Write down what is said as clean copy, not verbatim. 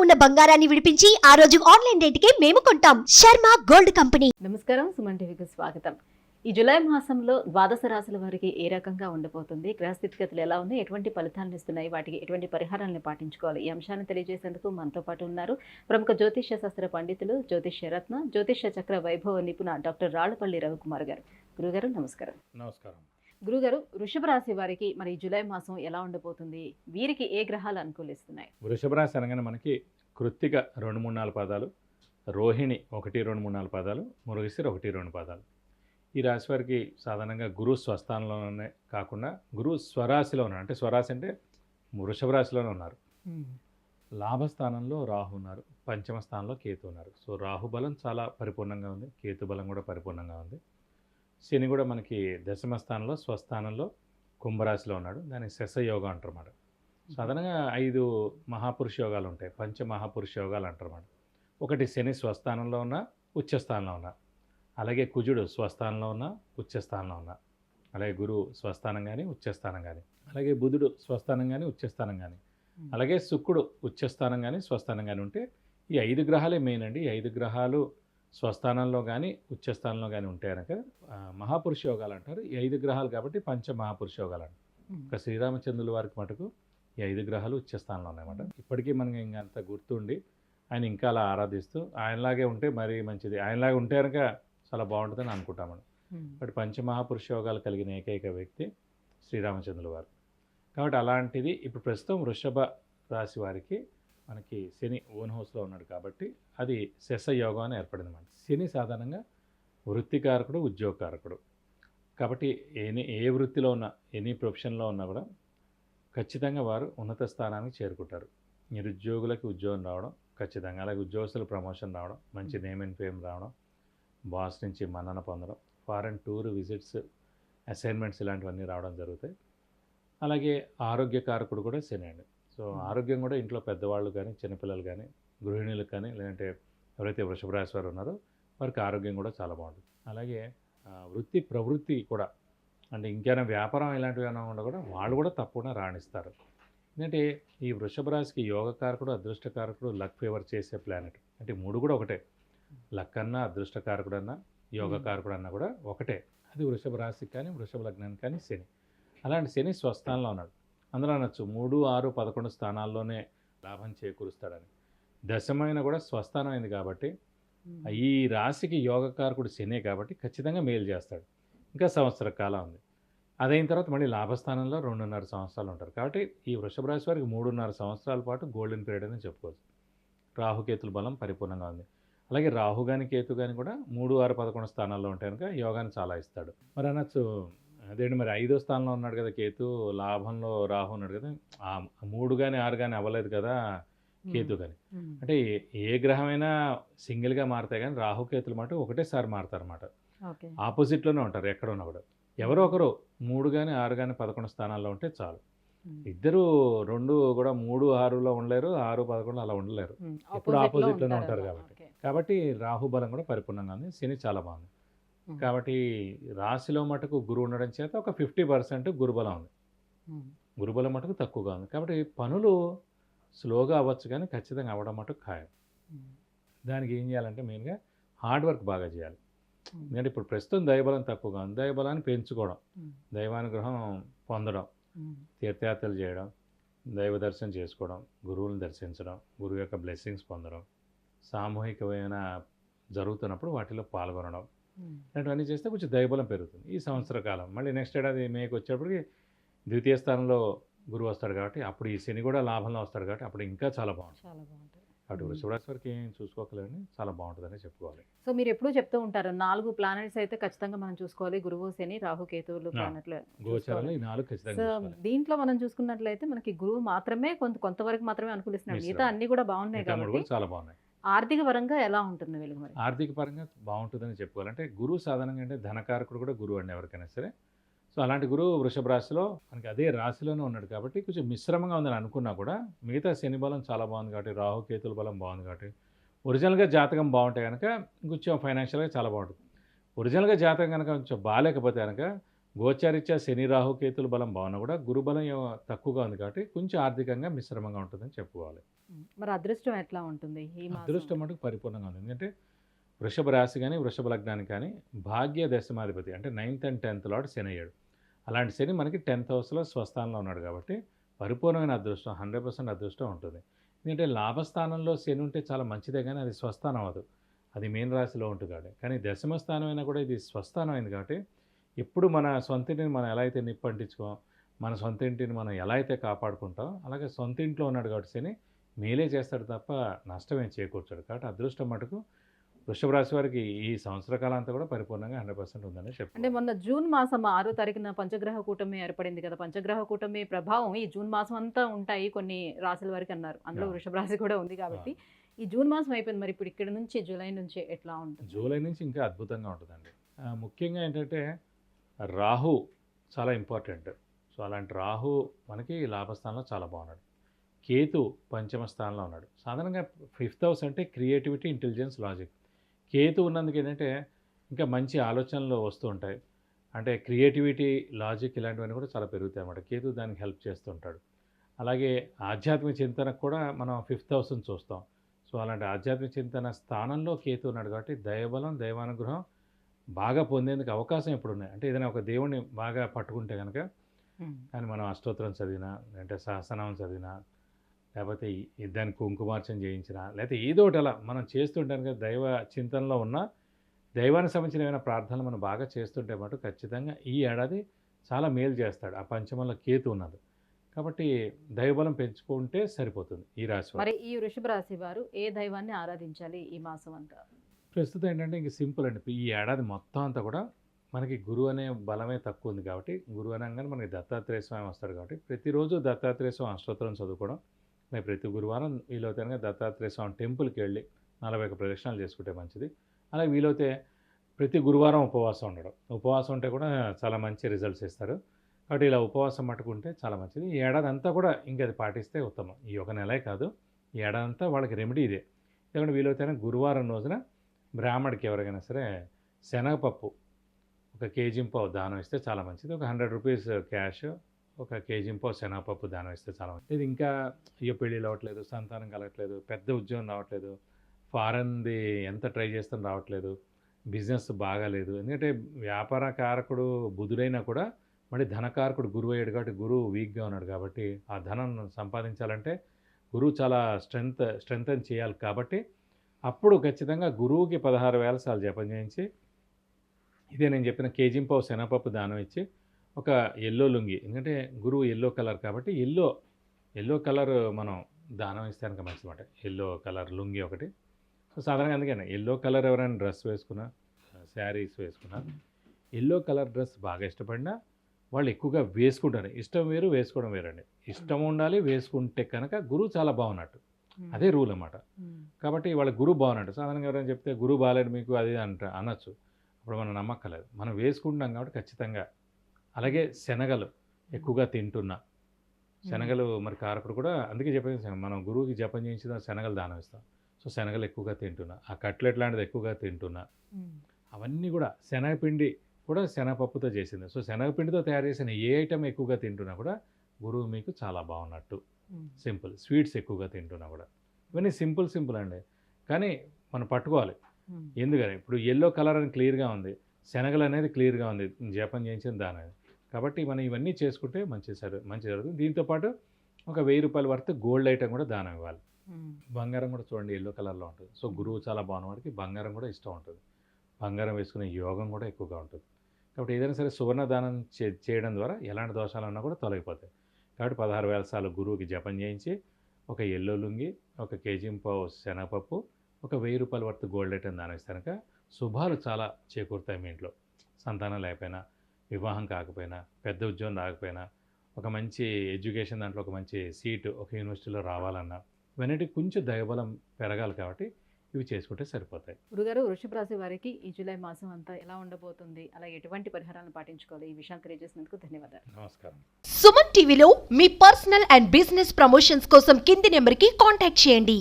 ఉన్న బంగారాన్ని విడిపించి ఆ రోజు ఆన్లైన్ రేటుకే మేము కొంటాం. Sharma gold company. నమస్కారం, సుమన్ టీవీకి స్వాగతం. ఈ జూలై మాసంలో ద్వాదశ రాశుల వారికి ఏ రకంగా ఉండబోతుంది, గ్రహస్థితిగతులు ఎలా ఉన్నాయి, ఎటువంటి ఫలితాలను ఇస్తున్నాయి, వాటికి ఎటువంటి పరిహారాలను పాటించుకోవాలి, ఈ అంశాన్ని తెలియజేసేందుకు మనతో పాటు ఉన్నారు ప్రముఖ జ్యోతిష్య శాస్త్ర పండితులు, జ్యోతిష్య రత్న, జ్యోతిష్య చక్ర వైభవ నిపుణ డాక్టర్ రాళ్లపల్లి రవికుమార్ గారు. గురుగారు నమస్కారం. నమస్కారం. గురుగారు, వృషభ రాశి వారికి మరి జూలై మాసం ఎలా ఉండబోతుంది, వీరికి ఏ గ్రహాలు అనుకూలిస్తున్నాయి? వృషభ రాశి అనగానే మనకి కృత్తిక 2, 3, 4 పాదాలు, రోహిణి 1, 2, 3, 4 పాదాలు, మృగశిర 1, 2 పాదాలు. ఈ రాశి వారికి సాధారణంగా గురు స్వస్థానంలోనే కాకుండా గురు స్వరాశిలో ఉన్నారు. అంటే స్వరాశి అంటే వృషభ రాశిలోనే ఉన్నారు. లాభస్థానంలో రాహు ఉన్నారు, పంచమ స్థానంలో కేతు ఉన్నారు. సో రాహు బలం చాలా పరిపూర్ణంగా ఉంది, కేతు బలం కూడా పరిపూర్ణంగా ఉంది. శని కూడా మనకి దశమ స్థానంలో స్వస్థానంలో కుంభరాశిలో ఉన్నాడు. దాన్ని శశయోగం అంటారు అన్నమాట. సాధారణంగా 5 మహాపురుష యోగాలు ఉంటాయి, పంచ మహాపురుష యోగాలు అంటారు అన్నమాట. ఒకటి శని స్వస్థానంలో ఉన్న, ఉచ్చస్థానంలో ఉన్న, అలాగే కుజుడు స్వస్థానంలో ఉన్న, ఉచ్చస్థానంలో ఉన్న, అలాగే గురువు స్వస్థానం కానీ ఉచ్చస్థానం కానీ, అలాగే బుధుడు స్వస్థానం కానీ ఉచ్చస్థానం కానీ, అలాగే శుక్రుడు ఉచ్చస్థానం కానీ స్వస్థానం కానీ ఉంటే ఈ 5 గ్రహాలే మెయిన్ అండి. ఈ 5 గ్రహాలు స్వస్థానంలో కానీ ఉచ్చస్థానంలో కానీ ఉంటే కనుక మహాపురుష యోగాలు అంటారు. ఈ 5 గ్రహాలు కాబట్టి పంచ మహాపురుష యోగాలు అంటారు. ఒక శ్రీరామచంద్రుల వారికి మటుకు ఈ 5 గ్రహాలు ఉచ్చస్థానంలో ఉన్నాయన్నమాట. ఇప్పటికీ మనకి ఇంకా అంత గుర్తుండి ఆయన ఇంకా అలా ఆరాధిస్తూ ఆయనలాగే ఉంటే మరీ మంచిది, ఆయనలాగే ఉంటే కనుక చాలా బాగుంటుందని అనుకుంటామని. బట్ పంచమహాపురుష యోగాలు కలిగిన ఏకైక వ్యక్తి శ్రీరామచంద్రుల వారు. కాబట్టి అలాంటిది ఇప్పుడు ప్రస్తుతం వృషభ రాశి వారికి మనకి శని ఓన్ హౌస్లో ఉన్నాడు కాబట్టి అది శశయోగం అని ఏర్పడింది అన్నమాట. శని సాధారణంగా వృత్తికారకుడు, ఉద్యోగకారకుడు. కాబట్టి ఏ వృత్తిలో ఉన్నా, ఎనీ ప్రొఫెషన్లో ఉన్నా కూడా ఖచ్చితంగా వారు ఉన్నత స్థానానికి చేరుకుంటారు. నిరుద్యోగులకి ఉద్యోగం రావడం ఖచ్చితంగా, అలాగే ఉద్యోగస్తులకు ప్రమోషన్ రావడం, మంచి నేమ్ అండ్ ఫేమ్ రావడం, బాస్ నుంచి మన్నన పొందడం, ఫారెన్ టూర్ విజిట్స్, అసైన్మెంట్స్ ఇలాంటివన్నీ రావడం జరుగుతాయి. అలాగే ఆరోగ్యకారకుడు కూడా శని అండి. సో ఆరోగ్యం కూడా ఇంట్లో పెద్దవాళ్ళు కానీ, చిన్నపిల్లలు కానీ, గృహిణులకు కానీ, లేదంటే ఎవరైతే వృషభ రాశి వారు ఉన్నారో వారికి ఆరోగ్యం కూడా చాలా బాగుంటుంది. అలాగే వృత్తి ప్రవృత్తి కూడా, అంటే ఇంకేమైనా వ్యాపారం ఇలాంటివి ఏమైనా ఉన్నా కూడా వాళ్ళు కూడా తప్పకుండా రాణిస్తారు. ఎందుకంటే ఈ వృషభ రాశికి యోగకారకుడు, అదృష్టకారకుడు, లక్ ఫేవర్ చేసే ప్లానెట్. అంటే 3 కూడా ఒకటే, లక్ అన్నా, అదృష్టకారకుడు అన్నా, యోగకారకుడు అన్నా కూడా ఒకటే. అది వృషభ రాశికి కానీ, వృషభ లగ్నానికి కానీ శని. అలాంటి శని స్వస్థానంలో ఉన్నాడు. అందులో అనొచ్చు 3, 6, 11 స్థానాల్లోనే లాభం చేకూరుస్తాడని. దశమైన కూడా స్వస్థానం అయింది కాబట్టి ఈ రాశికి యోగకారకుడు శనే కాబట్టి ఖచ్చితంగా మేలు చేస్తాడు. ఇంకా సంవత్సర కాలం ఉంది. అదైన తర్వాత మళ్ళీ లాభస్థానంలో 2.5 సంవత్సరాలు ఉంటారు. కాబట్టి ఈ వృషభ రాశి వారికి 3.5 సంవత్సరాల పాటు గోల్డెన్ పీరియడ్ అని చెప్పుకోవచ్చు. రాహుకేతుల బలం పరిపూర్ణంగా ఉంది. అలాగే రాహు కానీ కేతు కానీ కూడా 3, 6, 11 స్థానాల్లో ఉంటే కనుక యోగాన్ని చాలా ఇస్తాడు. మరి అనొచ్చు, అదేంటి మరి 5వ స్థానంలో ఉన్నాడు కదా కేతు, లాభంలో రాహు ఉన్నాడు కదా, 3 కానీ 6 కానీ అవ్వలేదు కదా కేతు కానీ. అంటే ఏ గ్రహమైనా సింగిల్గా మారుతాయి కానీ రాహుకేతులు మాట ఒకటేసారి మారుతారన్నమాట. ఆపోజిట్లోనే ఉంటారు ఎక్కడ ఉన్నా కూడా. ఎవరో ఒకరు 3 కానీ 6 కానీ 11 స్థానాల్లో ఉంటే చాలు. ఇద్దరు 2 కూడా 3, 6లో ఉండలేరు, 6, 11 అలా ఉండలేరు. ఎప్పుడు ఆపోజిట్లోనే ఉంటారు కాబట్టి రాహు బలం కూడా పరిపూర్ణంగా ఉంది. శని చాలా బాగుంది. కాబట్టి రాశిలో మటుకు గురువు ఉండడం చేత ఒక 50% గురుబలం ఉంది. గురుబలం మటుకు తక్కువగా ఉంది. కాబట్టి పనులు స్లోగా అవ్వచ్చు కానీ ఖచ్చితంగా అవ్వడం మటుకు ఖాయం. దానికి ఏం చేయాలంటే మెయిన్గా హార్డ్ వర్క్ బాగా చేయాలి. ఎందుకంటే ఇప్పుడు ప్రస్తుతం దైవబలం తక్కువగా ఉంది. దైవబలాన్ని పెంచుకోవడం, దైవానుగ్రహం పొందడం, తీర్థయాత్రలు చేయడం, దైవ దర్శనం చేసుకోవడం, గురువులను దర్శించడం, గురువు యొక్క బ్లెస్సింగ్స్ పొందడం, సామూహికమైన జరుగుతున్నప్పుడు వాటిలో పాల్గొనడం, ఇలాంటివన్నీ చేస్తే కొంచెం దైవబలం పెరుగుతుంది ఈ సంవత్సర కాలం. మళ్ళీ నెక్స్ట్ ఏడాది మేకి వచ్చేప్పటికి ద్వితీయ స్థానంలో గురువు వస్తాడు కాబట్టి అప్పుడు ఈ శని కూడా లాభంలో వస్తాడు కాబట్టి అప్పుడు ఇంకా చాలా బాగుంటుంది. అటు వృషభ రాశి వారికి ఏం చూసుకోకలేని చాలా బాగుంటుందని చెప్పుకోవాలి. సో మీరు ఎప్పుడూ చెప్తూ ఉంటారు 4 ప్లానెట్స్ అయితే ఖచ్చితంగా మనం చూసుకోవాలి, గురువు, శని, రాహు, కేతువులు ప్లానెట్లు గోచారాలు ఈ 4 ఖచ్చితంగా. దీంట్లో మనం చూసుకున్నట్లయితే మనకి గురువు మాత్రమే కొంతవరకు మాత్రమే అనుకూలిస్తున్నాడు, మిగతా అన్ని కూడా బాగున్నాయి కాబట్టి చాలా బాగున్నాయి. ఆర్థిక పరంగా ఎలా ఉంటుంది వీళ్ళకి? మరి ఆర్థిక పరంగా బాగుంటుందని చెప్పుకోవాలంటే గురువు సాధారణంగా అంటే ధనకారకుడు కూడా గురువు అండి ఎవరికైనా సరే. సో అలాంటి గురువు వృషభ రాశిలో మనకి అదే రాశిలోనే ఉన్నాడు కాబట్టి కొంచెం మిశ్రమంగా ఉందని అనుకున్నా కూడా మిగతా శని బలం చాలా బాగుంది కాబట్టి, రాహు కేతుల బలం బాగుంది కాబట్టి, ఒరిజినల్గా జాతకం బాగుంటే కనుక కొంచెం ఫైనాన్షియల్గా చాలా బాగుంటుంది. ఒరిజినల్గా జాతకం కనుక కొంచెం బాగాలేకపోతే కనుక గోచారీత్యా శని రాహు కేతుల బలం బాగున్నా కూడా గురుబలం తక్కువగా ఉంది కాబట్టి కొంచెం ఆర్థికంగా మిశ్రమంగా ఉంటుందని చెప్పుకోవాలి. మరి అదృష్టం ఎట్లా ఉంటుంది ఈ మాసం? అదృష్టం మటుకు పరిపూర్ణంగా ఉంది. ఎందుకంటే వృషభ రాశి కానీ వృషభ లగ్నానికి కానీ భాగ్య దశమాధిపతి అంటే 9th and 10th లార్డ్ శని అయ్యాడు. అలాంటి శని మనకి 10th హౌస్లో స్వస్థానంలో ఉన్నాడు కాబట్టి పరిపూర్ణమైన అదృష్టం 100% అదృష్టం ఉంటుంది. ఎందుకంటే లాభస్థానంలో శని ఉంటే చాలా మంచిదే కానీ అది స్వస్థానం అవ్వదు, అది మీన రాశిలో ఉంటుంది కాబట్టి. కానీ దశమ స్థానం అయినా కూడా ఇది స్వస్థానం అయింది కాబట్టి ఎప్పుడు మన సొంత ఇంటిని మనం ఎలా అయితే నిప్పంటించుకోం, మన సొంత ఇంటిని మనం ఎలా అయితే కాపాడుకుంటాం అలాగే సొంత ఇంట్లో ఉన్నాడు కాబట్టి శని మేలే చేస్తాడు తప్ప నష్టమేం చేకూర్చాడు. కాబట్టి అదృష్టం మటుకు వృషభ రాశి వారికి ఈ సంవత్సర కాలం అంతా కూడా పరిపూర్ణంగా 100% ఉందని అంటే చెప్పాలి. మొన్న జూన్ మాసం 6వ తారీఖున పంచగ్రహ కూటమి ఏర్పడింది కదా. పంచగ్రహ కూటమి ప్రభావం ఈ జూన్ మాసం అంతా ఉంటాయి కొన్ని రాశుల వరకు అన్నారు. అందులో వృషభ రాశి కూడా ఉంది కాబట్టి ఈ జూన్ మాసం అయిపోయింది. మరి ఇప్పుడు ఇక్కడ నుంచి జూలై నుంచి ఎట్లా ఉంటుంది? జూలై నుంచి ఇంకా అద్భుతంగా ఉంటుందండి. ముఖ్యంగా ఏంటంటే రాహు చాలా ఇంపార్టెంట్. సో అలాంటి రాహు మనకి లాభస్థానంలో చాలా బాగున్నాడు. కేతు పంచమ స్థానంలో ఉన్నాడు. సాధారణంగా 5th హౌస్ అంటే క్రియేటివిటీ, ఇంటెలిజెన్స్, లాజిక్. కేతు ఉన్నందుకు ఏంటంటే ఇంకా మంచి ఆలోచనలు వస్తూ ఉంటాయి. అంటే క్రియేటివిటీ, లాజిక్ ఇలాంటివన్నీ కూడా చాలా పెరుగుతాయి అన్నమాట. కేతు దానికి హెల్ప్ చేస్తూ ఉంటాడు. అలాగే ఆధ్యాత్మిక చింతనకు కూడా మనం 5th హౌస్ని చూస్తాం. సో అలాంటి ఆధ్యాత్మిక చింతన స్థానంలో కేతు ఉన్నాడు కాబట్టి దైవబలం, దైవానుగ్రహం బాగా పొందేందుకు అవకాశం ఎప్పుడు ఉన్నాయి. అంటే ఏదైనా ఒక దేవుడిని బాగా పట్టుకుంటే కనుక కానీ మనం అష్టోత్తరం చదివినా అంటే సహస్రనామం చదివినా లేకపోతే దాన్ని కుంకుమార్చన చేయించినా లేకపోతే ఏదో ఒకటి అలా మనం చేస్తుంటాం కదా. దైవ చింతనలో ఉన్న దైవానికి సంబంధించిన ఏమైనా ప్రార్థనలు మనం బాగా చేస్తుంటే మటు ఖచ్చితంగా ఈ ఏడాది చాలా మేలు చేస్తాడు. ఆ పంచమంలో కేతు ఉన్నది కాబట్టి దైవబలం పెంచుకుంటే సరిపోతుంది ఈ రాశి వారు. మరి ఈ వృషభ రాశి వారు ఏ దైవాన్ని ఆరాధించాలి ఈ మాసం అంతా? ప్రస్తుతం ఏంటంటే ఇంక సింపుల్ అండి. ఈ ఏడాది మొత్తం అంతా కూడా మనకి గురువు అనే బలమే తక్కువ ఉంది కాబట్టి గురువు అనగానే మనకి దత్తాత్రేయ స్వామి వస్తాడు కాబట్టి ప్రతిరోజు దత్తాత్రేయ స్వామి అష్టోత్తరం చదువుకోవడం. మేము ప్రతి గురువారం వీలవుతే దత్తాత్రేయ స్వామి టెంపుల్కి వెళ్ళి 41 ప్రదక్షిణాలు చేసుకుంటే మంచిది. అలాగే వీలైతే ప్రతి గురువారం ఉపవాసం ఉండడం. ఉపవాసం ఉంటే కూడా చాలా మంచి రిజల్ట్స్ ఇస్తారు కాబట్టి ఇలా ఉపవాసం పట్టుకుంటే చాలా మంచిది. ఈ ఏడాది అంతా కూడా ఇంక అది పాటిస్తే ఉత్తమం. ఈ ఒక నెలే కాదు, ఈ ఏడాది అంతా వాళ్ళకి రెమెడీ ఇదే. ఎందుకంటే వీలైతే గురువారం రోజున బ్రాహ్మడికి ఎవరికైనా సరే శనగపప్పు 1 kg దానం ఇస్తే చాలా మంచిది. ఒక 100 రూపీస్ క్యాష్, 1 kg శనగపప్పు దానం ఇస్తే చాలా మంచిది. ఇది ఇంకా అయ్యో పెళ్ళిళ్ళు అవ్వట్లేదు, సంతానం కలగట్లేదు, పెద్ద ఉద్యోగం రావట్లేదు, ఫారెన్ది ఎంత ట్రై చేస్తాం రావట్లేదు, బిజినెస్ బాగాలేదు. ఎందుకంటే వ్యాపార కారకుడు బుధుడైనా కూడా మళ్ళీ ధనకారకుడు గురువు అయ్యాడు కాబట్టి గురువు వీక్గా ఉన్నాడు కాబట్టి ఆ ధనం సంపాదించాలంటే గురువు చాలా స్ట్రెంగ్తన్ చేయాలి కాబట్టి అప్పుడు ఖచ్చితంగా గురువుకి 16,000 సార్లు జపం చేయించి ఇదే నేను చెప్పిన కేజీంపావు శనగపప్పు దానం ఇచ్చి ఒక ఎల్లో లుంగి, ఎందుకంటే గురువు ఎల్లో కలర్ కాబట్టి ఎల్లో కలర్ మనం దానం ఇస్తే కనుక మంచిది అన్నమాట. ఎల్లో కలర్ లుంగి ఒకటి. సో సాధారణంగా అందుకని ఎల్లో కలర్ ఎవరైనా డ్రెస్ వేసుకున్నా, శారీస్ వేసుకున్నా, ఎల్లో కలర్ డ్రెస్ బాగా ఇష్టపడినా వాళ్ళు ఎక్కువగా వేసుకుంటారు. ఇష్టం వేరు, వేసుకోవడం వేరండి. ఇష్టం ఉండాలి, వేసుకుంటే కనుక గురువు చాలా బాగున్నట్టు. అదే రూల్ అన్నమాట. కాబట్టి వాళ్ళ గురువు బాగున్నట్టు. సాధారణంగా ఎవరైనా చెప్తే గురువు బాగాలేడు మీకు అది అనొచ్చు. అప్పుడు మనం నమ్మక్కలేదు. మనం వేసుకుంటున్నాం కాబట్టి ఖచ్చితంగా. అలాగే శనగలు ఎక్కువగా తింటున్నా, శనగలు మరి కారకుడు కూడా అందుకే చెప్పేసి మనం గురువుకి జపం చేయించిన శనగలు దానం ఇస్తాం. సో శనగలు ఎక్కువగా తింటున్నా, ఆ కట్లెట్ లాంటిది ఎక్కువగా తింటున్నా, అవన్నీ కూడా శనగపిండి కూడా శనగపప్పుతో చేసింది. సో శనగపిండితో తయారు చేసిన ఏ ఐటమ్ ఎక్కువగా తింటున్నా కూడా గురువు మీకు చాలా బాగున్నట్టు. సింపుల్ స్వీట్స్ ఎక్కువగా తింటున్నా కూడా ఇవన్నీ సింపుల్ అండి. కానీ మనం పట్టుకోవాలి. ఎందుకని ఇప్పుడు ఎల్లో కలర్ అని క్లియర్గా ఉంది, శనగలు అనేది క్లియర్గా ఉంది, జపం చేయించిన దాని కాబట్టి మనం ఇవన్నీ చేసుకుంటే మంచి జరుగుతుంది. దీంతోపాటు ఒక 1000 రూపాయల వరకు గోల్డ్ ఐటమ్ కూడా దానం ఇవ్వాలి. బంగారం కూడా చూడండి ఎల్లో కలర్లో ఉంటుంది. సో గురువు చాలా బాగున్న వాడికి బంగారం కూడా ఇష్టం ఉంటుంది. బంగారం వేసుకునే యోగం కూడా ఎక్కువగా ఉంటుంది. కాబట్టి ఏదైనా సరే సువర్ణ దానం చేయడం ద్వారా ఎలాంటి దోషాలు ఉన్నా కూడా తొలగిపోతాయి. కాబట్టి 16,000 సార్లు గురువుకి జపం చేయించి ఒక ఎల్లో లుంగి, 1 kg శనగపప్పు, ఒక 1000 రూపాయల వరకు గోల్డ్ ఐటమ్ దానం ఇస్తే కనుక శుభాలు చాలా చేకూరుతాయి మీ ఇంట్లో. సంతానం లేకపోయినా, వివాహం కాకపోయినా, పెద్ద ఉద్యోగం రాకపోయినా, ఒక మంచి ఎడ్యుకేషన్ దాంట్లో ఒక మంచి సీటు ఒక యూనివర్సిటీలో రావాలన్నా ఇవన్నిటికి కొంచెం దైవబలం పెరగాలి కాబట్టి ఇవి చేసుకుంటే సరిపోతాయి. గురుగారు, వృషభ రాశి వారికి ఈ జూలై మాసం అంతా ఎలా ఉండబోతుంది, అలాగే ఎటువంటి పరిహారాలను పాటించుకోవాలి, ఈ విషయం తెలియజేసినందుకు ధన్యవాదాలు. నమస్కారం. సుమన్ టీవీలో మీ పర్సనల్ అండ్ బిజినెస్ ప్రమోషన్స్ కోసం కింది నెంబర్కి కాంటాక్ట్ చేయండి.